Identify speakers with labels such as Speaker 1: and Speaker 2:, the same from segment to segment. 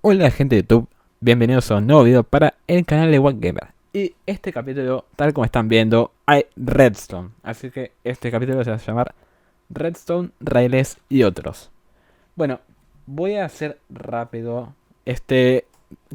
Speaker 1: Hola gente de YouTube, bienvenidos a un nuevo video para el canal de Gamer. Y este capítulo, tal como están viendo, hay Redstone. Así que este capítulo se va a llamar Redstone, Raíles y otros. Bueno, voy a hacer rápido. Este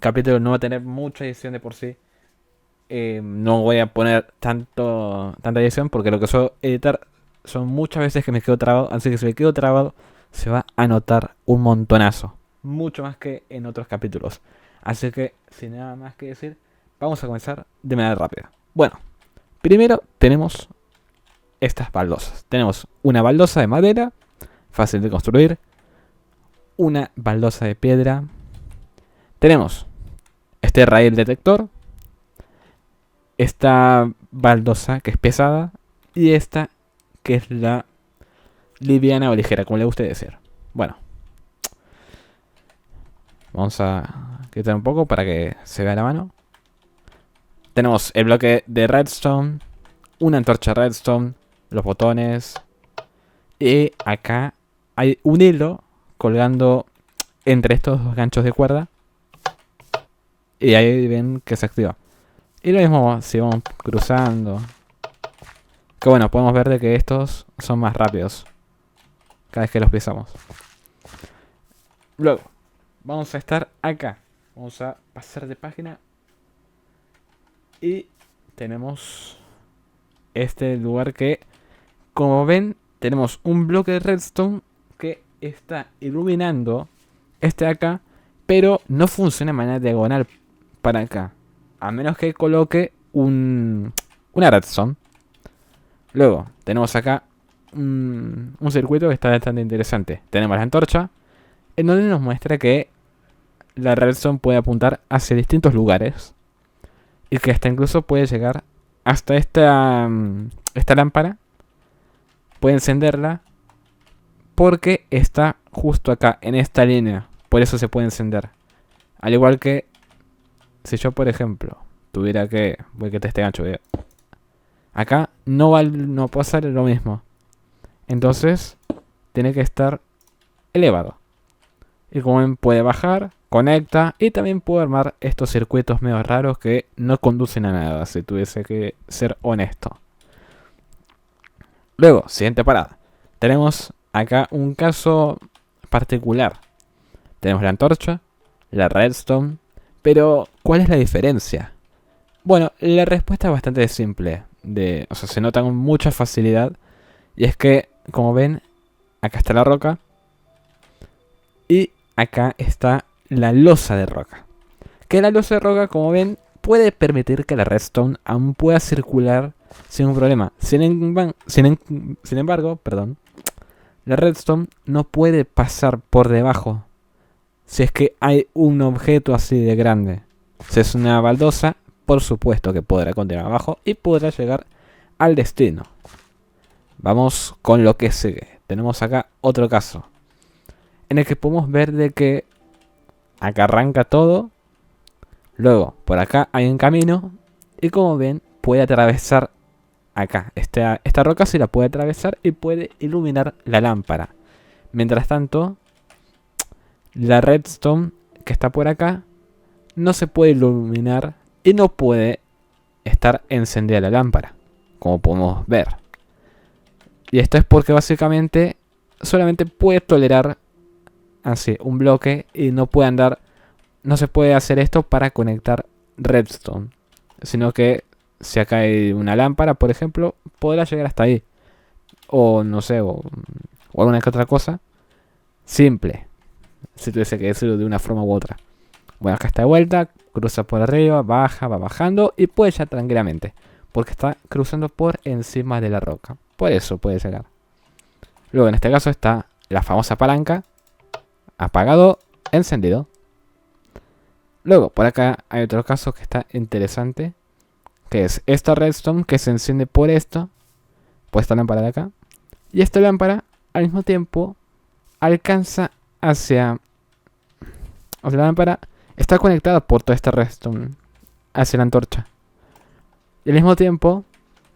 Speaker 1: capítulo no va a tener mucha edición de por sí. No voy a poner tanta edición porque lo que suelo editar son muchas veces que me quedo trabado. Así que si me quedo trabado, se va a notar un montonazo. Mucho más que en otros capítulos. Así que, sin nada más que decir, vamos a comenzar de manera rápida. Bueno, primero tenemos estas baldosas. Tenemos una baldosa de madera, fácil de construir. Una baldosa de piedra. Tenemos este rail detector. Esta baldosa que es pesada. Y esta que es la liviana o ligera, como le guste decir. Bueno, vamos a quitar un poco para que se vea la mano. Tenemos el bloque de redstone, una antorcha redstone, los botones. Y acá hay un hilo colgando entre estos dos ganchos de cuerda. Y ahí ven que se activa. Y lo mismo si vamos cruzando. Que bueno, podemos ver de que estos son más rápidos cada vez que los pisamos. Luego, vamos a estar acá. Vamos a pasar de página. Y tenemos este lugar que, como ven, tenemos un bloque de redstone que está iluminando este de acá, pero no funciona de manera diagonal para acá, a menos que coloque una redstone. Luego tenemos acá un circuito que está bastante interesante. Tenemos la antorcha, en donde nos muestra que la redstone puede apuntar hacia distintos lugares y que hasta incluso puede llegar hasta esta lámpara. Puede encenderla porque está justo acá, en esta línea. Por eso se puede encender. Al igual que si yo, por ejemplo, tuviera que... Voy a quitar este gancho. Acá no puede hacer lo mismo. Entonces, tiene que estar elevado. Y como ven, puede bajar, conecta y también puede armar estos circuitos medio raros que no conducen a nada, si tuviese que ser honesto. Luego, siguiente parada. Tenemos acá un caso particular. Tenemos la antorcha, la redstone, pero ¿cuál es la diferencia? Bueno, la respuesta es bastante simple. O sea, se nota con mucha facilidad. Y es que, como ven, acá está la roca. Y acá está la losa de roca. Que la losa de roca, como ven, puede permitir que la redstone aún pueda circular sin un problema. Sin embargo, la redstone no puede pasar por debajo si es que hay un objeto así de grande. Si es una baldosa, por supuesto que podrá continuar abajo y podrá llegar al destino. Vamos con lo que sigue. Tenemos acá otro caso, en el que podemos ver de que acá arranca todo. Luego, por acá hay un camino. Y como ven, puede atravesar acá. Esta roca sí la puede atravesar y puede iluminar la lámpara. Mientras tanto, la redstone que está por acá no se puede iluminar y no puede estar encendida la lámpara, como podemos ver. Y esto es porque básicamente solamente puede tolerar así un bloque y no puede andar. No se puede hacer esto para conectar redstone, sino que si acá hay una lámpara, por ejemplo, podrá llegar hasta ahí. O no sé, o alguna que otra cosa simple, si tuviese que decirlo de una forma u otra. Bueno, acá está de vuelta, cruza por arriba, baja, va bajando y puede ya tranquilamente, porque está cruzando por encima de la roca. Por eso puede llegar. Luego en este caso está la famosa palanca, apagado, encendido. Luego por acá hay otro caso que está interesante, que es esta redstone que se enciende por esto, por esta lámpara de acá. Y esta lámpara al mismo tiempo alcanza hacia... O sea, la lámpara está conectada por toda esta redstone hacia la antorcha. Y al mismo tiempo,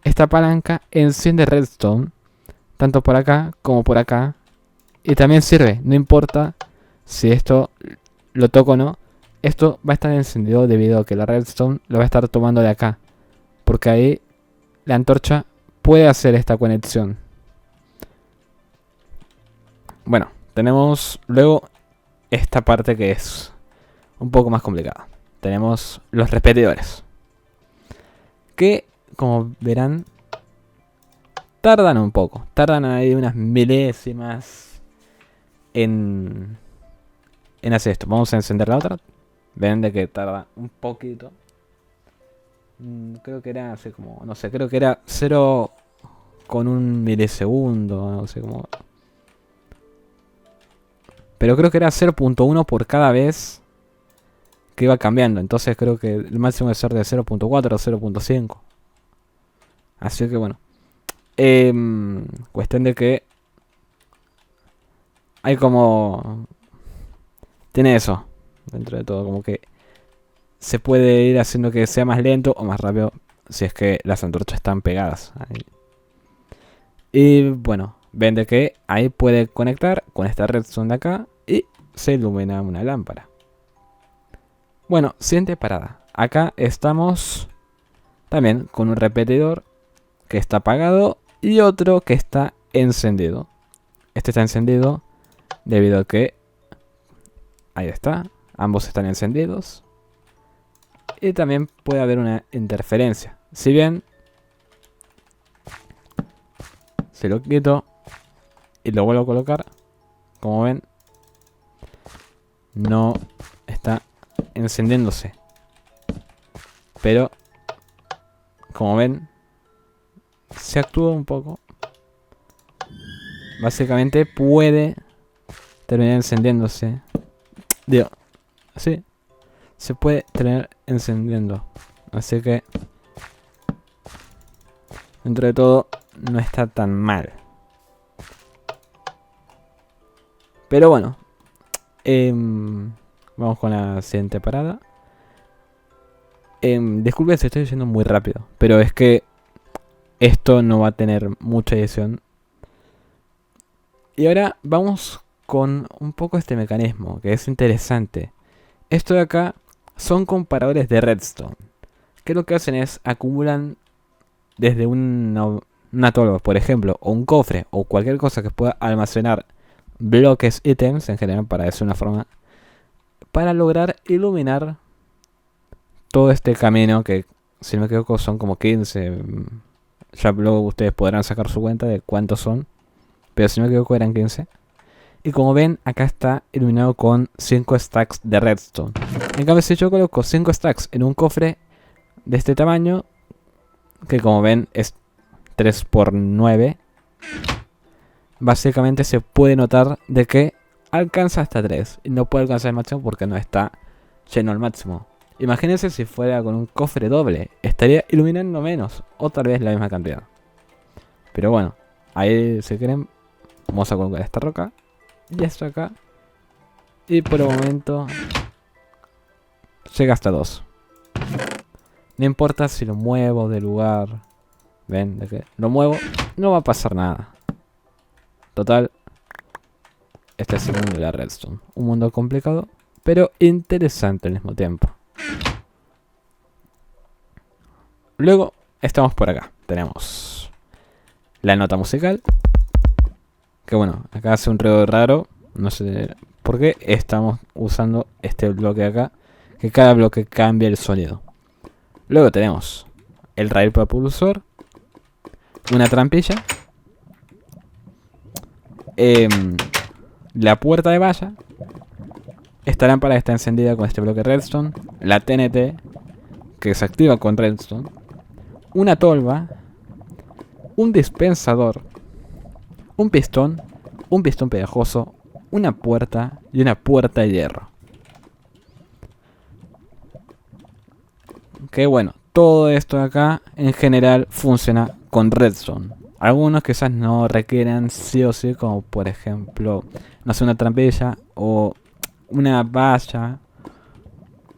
Speaker 1: esta palanca enciende redstone, tanto por acá como por acá. Y también sirve, no importa si esto lo toco o no, esto va a estar encendido debido a que la redstone lo va a estar tomando de acá. Porque ahí la antorcha puede hacer esta conexión. Bueno, tenemos luego esta parte que es un poco más complicada. Tenemos los repetidores. Que, como verán, tardan un poco. Tardan ahí unas milésimas en hacer esto. Vamos a encender la otra. Ven de que tarda un poquito. Creo que era así como, no sé, creo que era 0,1 milisegundo, no sé cómo. Pero creo que era 0,1 por cada vez que iba cambiando. Entonces creo que el máximo debe ser de 0,4 o 0,5. Así que bueno. Cuestión de que hay como... Tiene eso. Dentro de todo, como que se puede ir haciendo que sea más lento o más rápido si es que las antorchas están pegadas ahí. Y bueno, ven de que ahí puede conectar con esta redstone de acá y se ilumina una lámpara. Bueno, siguiente parada. Acá estamos también con un repetidor que está apagado y otro que está encendido. Este está encendido debido a que... Ahí está. Ambos están encendidos. Y también puede haber una interferencia. Si bien... Se lo quito y lo vuelvo a colocar. Como ven, no está encendiéndose. Pero, como ven, se actúa un poco. Básicamente puede terminar encendiéndose. Digo, sí, se puede terminar encendiendo. Así que, dentro de todo, no está tan mal. Pero bueno, vamos con la siguiente parada. Disculpen si estoy diciendo muy rápido, pero es que esto no va a tener mucha edición. Y ahora vamos con un poco este mecanismo, que es interesante. Esto de acá son comparadores de redstone, que lo que hacen es acumulan desde una tolva, por ejemplo, o un cofre, o cualquier cosa que pueda almacenar bloques, ítems, en general, para eso una forma, para lograr iluminar todo este camino, que si no me equivoco son como 15. Ya luego ustedes podrán sacar su cuenta de cuántos son, pero si no me equivoco eran 15. Y como ven, acá está iluminado con 5 stacks de redstone. En cambio, si yo coloco 5 stacks en un cofre de este tamaño, que como ven es 3 por 9, básicamente se puede notar de que alcanza hasta 3 y no puede alcanzar el máximo porque no está lleno al máximo. Imagínense si fuera con un cofre doble, estaría iluminando menos o tal vez la misma cantidad. Pero bueno, ahí si quieren vamos a colocar esta roca y esto acá, y por el momento llega hasta 2. No importa si lo muevo de lugar. Ven, de que lo muevo, no va a pasar nada. Total, este es el mundo de la redstone. Un mundo complicado, pero interesante al mismo tiempo. Luego, estamos por acá. Tenemos la nota musical. Que bueno, acá hace un ruido raro. No sé por qué estamos usando este bloque de acá. Que cada bloque cambia el sonido. Luego tenemos el rail propulsor, una trampilla, la puerta de valla, esta lámpara está encendida con este bloque redstone, la TNT que se activa con redstone, una tolva, un dispensador, un pistón pegajoso, una puerta y una puerta de hierro. Que bueno, todo esto de acá en general funciona con redstone. Algunos quizás no requieran sí o sí, como por ejemplo, no sé, una trampilla o una valla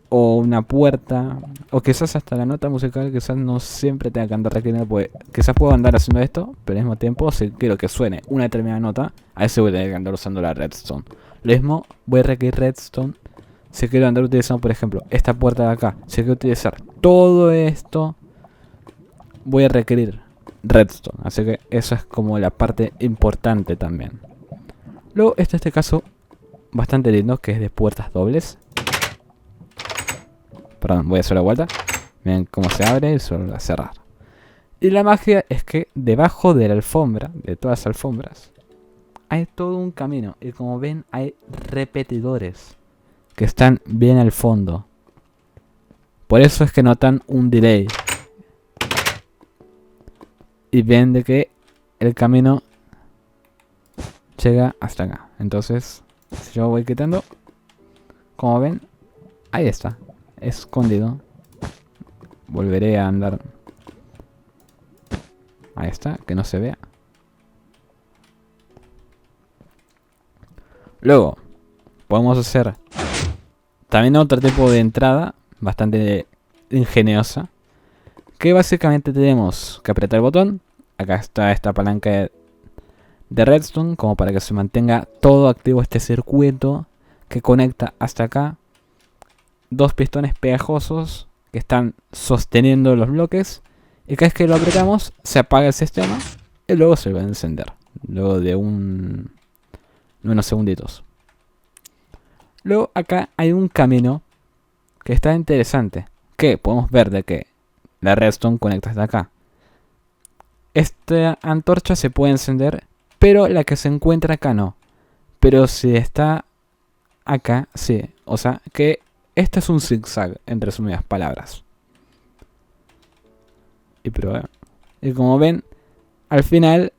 Speaker 1: o una puerta, o quizás hasta la nota musical quizás no siempre tenga que andar requiriendo, porque quizás puedo andar haciendo esto, pero al mismo tiempo si quiero que suene una determinada nota, a ese voy a tener que andar usando la redstone. Lo mismo, voy a requerir redstone si quiero andar utilizando, por ejemplo, esta puerta de acá, si quiero utilizar todo esto, voy a requerir redstone. Así que eso es como la parte importante también. Luego está este caso bastante lindo, que es de puertas dobles. Perdón, voy a hacer la vuelta. Miren cómo se abre y se vuelve a cerrar. Y la magia es que debajo de la alfombra, de todas las alfombras, hay todo un camino. Y como ven, hay repetidores que están bien al fondo. Por eso es que notan un delay. Y ven de que el camino llega hasta acá. Entonces, si yo voy quitando, como ven, ahí está, escondido. Volveré a andar. Ahí está, que no se vea. Luego, podemos hacer también otro tipo de entrada bastante ingeniosa. Que básicamente tenemos que apretar el botón. Acá está esta palanca de redstone, como para que se mantenga todo activo este circuito que conecta hasta acá. Dos pistones pegajosos que están sosteniendo los bloques. Y cada vez que lo apretamos, se apaga el sistema y luego se va a encender. Luego de unos segunditos. Luego acá hay un camino que está interesante. Que podemos ver de que la redstone conecta hasta acá. Esta antorcha se puede encender, pero la que se encuentra acá no. Pero si está acá, sí. O sea que este es un zigzag, en resumidas palabras. Y como ven, al final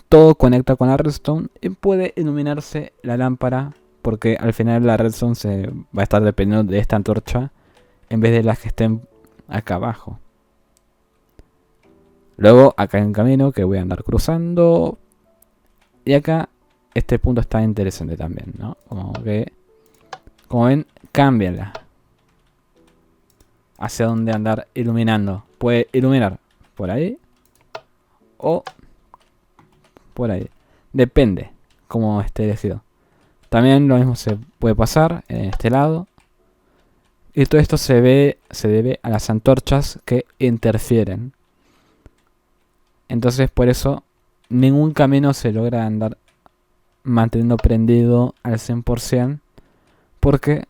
Speaker 1: todo conecta con la redstone y puede iluminarse la lámpara, porque al final la redstone se va a estar dependiendo de esta antorcha en vez de las que estén acá abajo. Luego acá hay un camino que voy a andar cruzando. Y acá este punto está interesante también, ¿no? Como ven, cámbiala hacia dónde andar iluminando. Puede iluminar por ahí o por ahí. Depende cómo esté elegido. También lo mismo se puede pasar en este lado. Y todo esto se debe a las antorchas que interfieren. Entonces por eso ningún camino se logra andar manteniendo prendido al 100%. Porque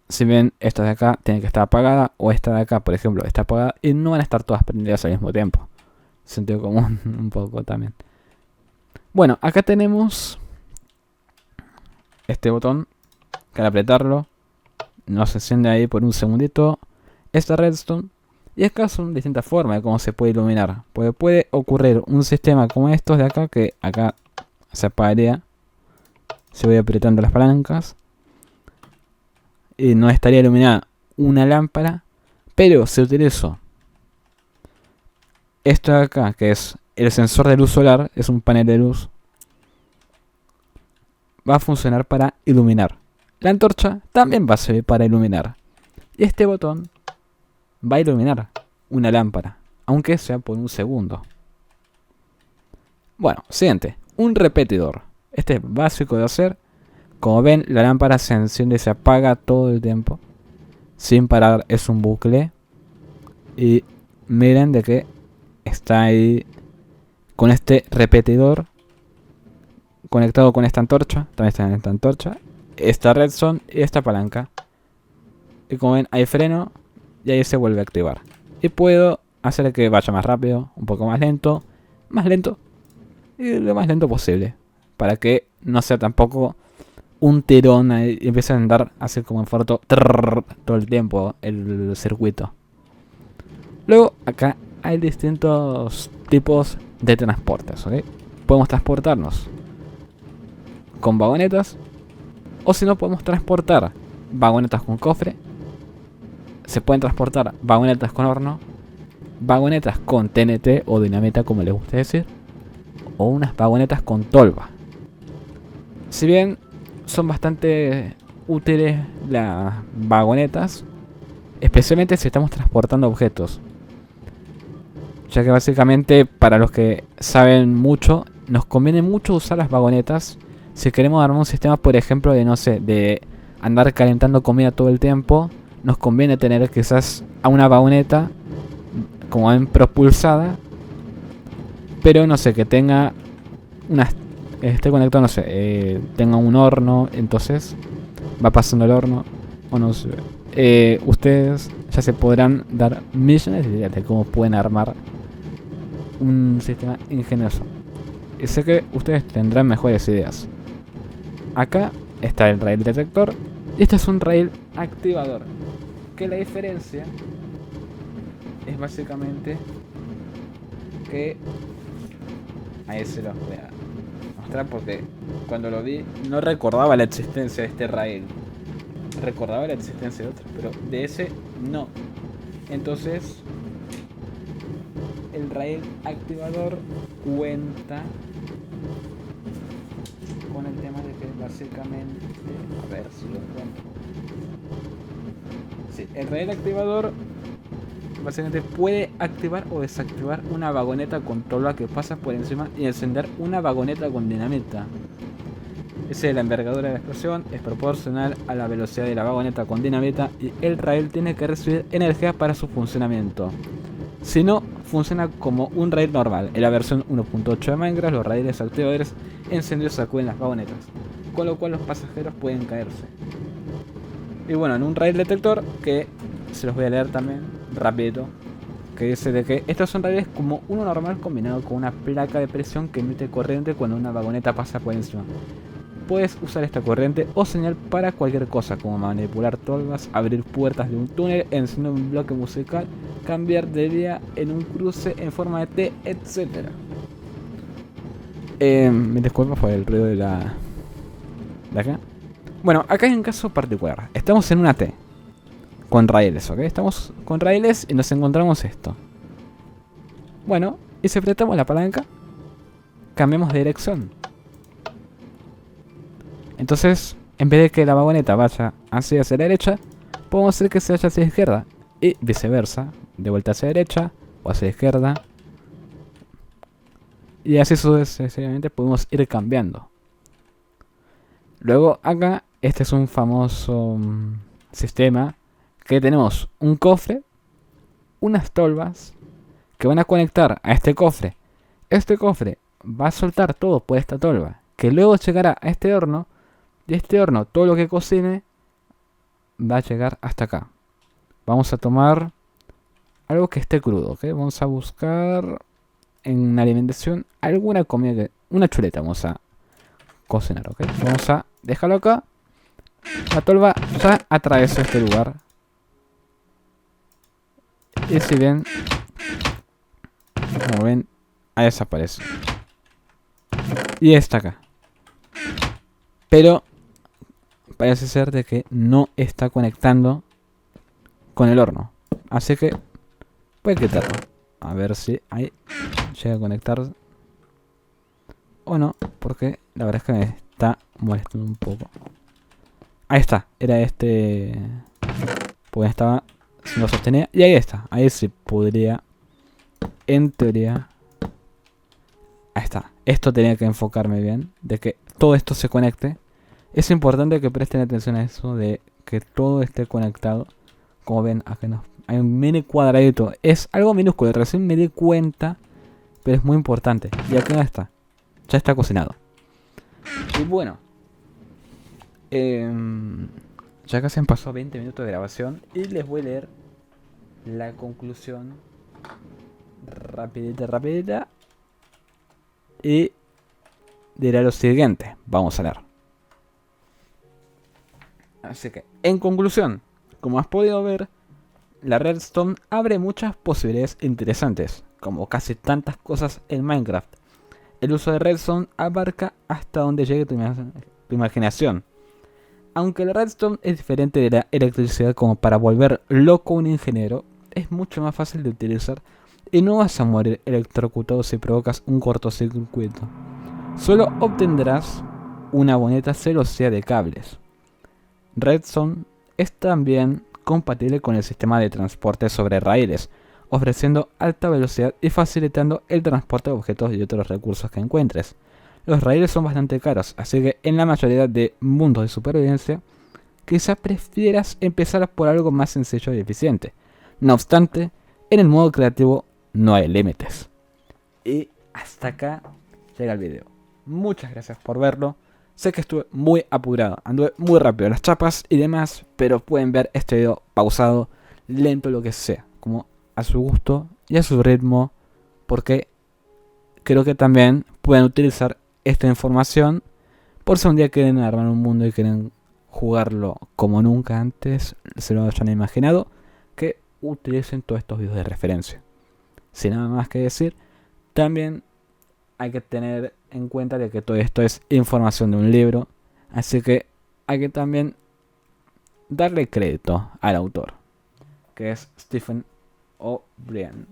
Speaker 1: si ven, esta de acá tiene que estar apagada, o esta de acá, por ejemplo, está apagada, y no van a estar todas prendidas al mismo tiempo. Sentido común un poco también. Bueno, acá tenemos este botón, que al apretarlo nos enciende ahí por un segundito esta redstone. Y acá son distintas formas de cómo se puede iluminar. Puede ocurrir un sistema como estos de acá, que acá se apagaría si voy apretando las palancas. Y no estaría iluminada una lámpara. Pero si utilizo esto de acá, que es el sensor de luz solar, es un panel de luz, va a funcionar para iluminar. La antorcha también va a servir para iluminar. Y este botón va a iluminar una lámpara, aunque sea por un segundo. Bueno, siguiente, un repetidor. Este es básico de hacer. Como ven, la lámpara se enciende y se apaga todo el tiempo, sin parar, es un bucle. Y miren de que está ahí con este repetidor conectado con esta antorcha. También está en esta antorcha, esta redstone y esta palanca. Y como ven, hay freno y ahí se vuelve a activar. Y puedo hacer que vaya más rápido, un poco más lento y lo más lento posible, para que no sea tampoco un tirón ahí y empiece a andar así como en forto todo el tiempo el circuito. Luego acá hay distintos tipos de transportes, ¿ok? Podemos transportarnos con vagonetas, o si no, podemos transportar vagonetas con cofre. Se pueden transportar vagonetas con horno, vagonetas con TNT o dinamita, como les guste decir, o unas vagonetas con tolva. Si bien son bastante útiles las vagonetas, especialmente si estamos transportando objetos, ya que básicamente, para los que saben mucho, nos conviene mucho usar las vagonetas si queremos armar un sistema, por ejemplo, de, no sé, de andar calentando comida todo el tiempo, nos conviene tener quizás a una vagoneta, como ven, propulsada, pero no sé, que tenga una, esté conectado, no sé, tenga un horno, entonces va pasando el horno, o no sé. Ustedes ya se podrán dar millones de ideas de cómo pueden armar un sistema ingenioso. Y sé que ustedes tendrán mejores ideas. Acá está el rail detector y este es un rail activador. Que la diferencia es básicamente que ahí se los voy a mostrar porque cuando lo vi no recordaba la existencia de este rail. Recordaba la existencia de otro, pero de ese no. Entonces el rail activador cuenta con el tema de que básicamente, a ver si lo encuentro. Sí, el rail activador básicamente puede activar o desactivar una vagoneta con tolva que pasa por encima y encender una vagoneta con dinamita. Esa es la envergadura de la explosión, es proporcional a la velocidad de la vagoneta con dinamita y el rail tiene que recibir energía para su funcionamiento. Si no, funciona como un rail normal. En la versión 1.8 de Minecraft, los raíles activadores encendidos sacuden las vagonetas, con lo cual los pasajeros pueden caerse. Y bueno, en un rail detector, que se los voy a leer también rapidito, que dice de que estos son raíles como uno normal combinado con una placa de presión que emite corriente cuando una vagoneta pasa por encima. Puedes usar esta corriente o señal para cualquier cosa, como manipular tolvas, abrir puertas de un túnel, encender un bloque musical, cambiar de vía en un cruce en forma de T, etc. Me disculpo por el ruido de la... ¿De acá? Bueno, acá hay un caso particular. Estamos en una T. Con raíles, ¿ok? Estamos con raíles y nos encontramos esto. Bueno, y si apretamos la palanca, cambiamos de dirección. Entonces, en vez de que la vagoneta vaya hacia la derecha, podemos hacer que se vaya hacia la izquierda. Y viceversa, de vuelta hacia la derecha o hacia la izquierda. Y así sucesivamente podemos ir cambiando. Luego acá, este es un famoso sistema que tenemos un cofre, unas tolvas que van a conectar a este cofre. Este cofre va a soltar todo por esta tolva, que luego llegará a este horno. De este horno, todo lo que cocine va a llegar hasta acá. Vamos a tomar algo que esté crudo, ¿ok? Vamos a buscar en alimentación alguna comida, una chuleta vamos a cocinar, ¿ok? Vamos a dejarlo acá. La tolva ya atravesó este lugar. Y si ven, como ven, ahí desaparece. Y está acá. Pero parece ser de que no está conectando con el horno. Así que voy a quitarlo. A ver si ahí llega a conectar. O no, porque la verdad es que me está molestando un poco. Ahí está, era este. Porque estaba, si no sostenía. Y ahí está, ahí sí podría. En teoría. Ahí está. Esto tenía que enfocarme bien. De que todo esto se conecte. Es importante que presten atención a eso de que todo esté conectado. Como ven, acá no, hay un mini cuadradito. Es algo minúsculo, recién me di cuenta. Pero es muy importante. Y acá está. Ya está cocinado. Y bueno. Ya casi han pasado 20 minutos de grabación. Y les voy a leer la conclusión. Rapidita. Y diré lo siguiente. Vamos a leer. Así que, en conclusión, como has podido ver, la redstone abre muchas posibilidades interesantes, como casi tantas cosas en Minecraft. El uso de redstone abarca hasta donde llegue tu imaginación. Aunque la redstone es diferente de la electricidad como para volver loco a un ingeniero, es mucho más fácil de utilizar y no vas a morir electrocutado si provocas un cortocircuito. Solo obtendrás una bonita celosía de cables. Redstone es también compatible con el sistema de transporte sobre raíles, ofreciendo alta velocidad y facilitando el transporte de objetos y otros recursos que encuentres. Los raíles son bastante caros, así que en la mayoría de mundos de supervivencia quizás prefieras empezar por algo más sencillo y eficiente. No obstante, en el modo creativo no hay límites. Y hasta acá llega el video. Muchas gracias por verlo. Sé que estuve muy apurado, anduve muy rápido en las chapas y demás, pero pueden ver este video pausado, lento, lo que sea, como a su gusto y a su ritmo, porque creo que también pueden utilizar esta información por si un día quieren armar un mundo y quieren jugarlo como nunca antes se lo hayan imaginado, que utilicen todos estos videos de referencia. Sin nada más que decir, también hay que tener en cuenta de que todo esto es información de un libro, así que hay que también darle crédito al autor, que es Stephen O'Brien.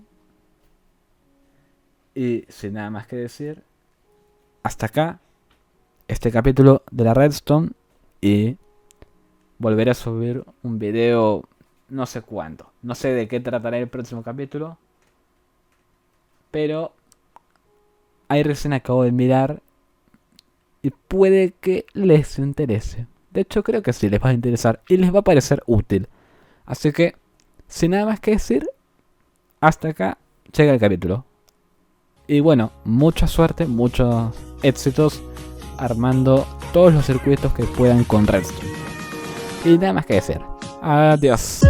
Speaker 1: Y sin nada más que decir, hasta acá este capítulo de la Redstone, y volveré a subir un video no sé cuándo, no sé de qué tratará el próximo capítulo, pero ahí recién acabo de mirar y puede que les interese. De hecho creo que sí les va a interesar y les va a parecer útil. Así que, sin nada más que decir, hasta acá llega el capítulo. Y bueno, mucha suerte, muchos éxitos armando todos los circuitos que puedan con Redstone. Y nada más que decir. Adiós.